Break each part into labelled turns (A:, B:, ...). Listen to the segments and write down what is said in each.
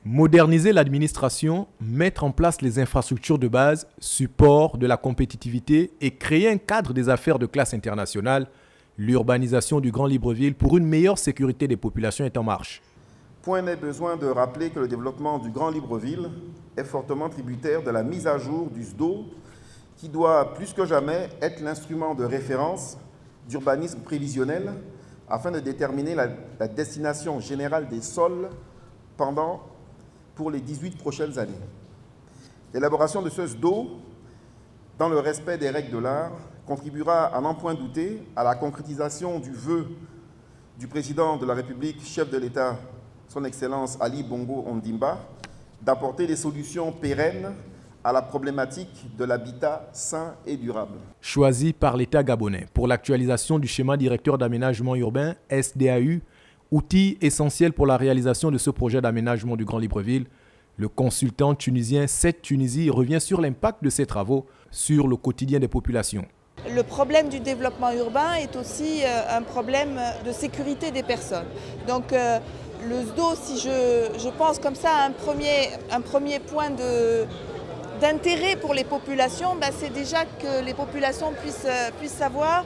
A: Moderniser l'administration, mettre en place les infrastructures de base, support de la compétitivité et créer un cadre des affaires de classe internationale, l'urbanisation du Grand Libreville pour une meilleure sécurité des populations est en marche.
B: Point n'est besoin de rappeler que le développement du Grand Libreville est fortement tributaire de la mise à jour du SDO qui doit plus que jamais être l'instrument de référence d'urbanisme prévisionnel afin de déterminer la destination générale des sols pour les 18 prochaines années. L'élaboration de ce SDO, dans le respect des règles de l'art, contribuera à n'en point douter à la concrétisation du vœu du président de la République, chef de l'État, son Excellence Ali Bongo Ondimba, d'apporter des solutions pérennes à la problématique de l'habitat sain et durable.
A: Choisi par l'État gabonais pour l'actualisation du schéma directeur d'aménagement urbain, SDAU, outil essentiel pour la réalisation de ce projet d'aménagement du Grand Libreville, le consultant tunisien CET Tunisie revient sur l'impact de ces travaux sur le quotidien des populations.
C: Le problème du développement urbain est aussi un problème de sécurité des personnes. Donc le SDO, si je pense comme ça, un premier point d'intérêt pour les populations, c'est déjà que les populations puissent savoir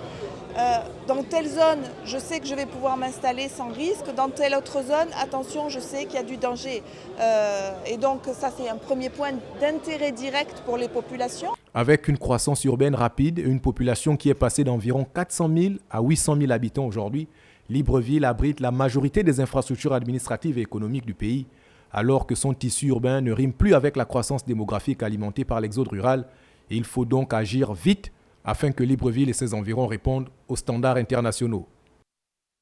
C: dans telle zone, je sais que je vais pouvoir m'installer sans risque. Dans telle autre zone, attention, je sais qu'il y a du danger. Et donc ça, c'est un premier point d'intérêt direct pour les populations.
A: Avec une croissance urbaine rapide et une population qui est passée d'environ 400 000 à 800 000 habitants aujourd'hui, Libreville abrite la majorité des infrastructures administratives et économiques du pays. Alors que son tissu urbain ne rime plus avec la croissance démographique alimentée par l'exode rural, il faut donc agir vite afin que Libreville et ses environs répondent aux standards internationaux.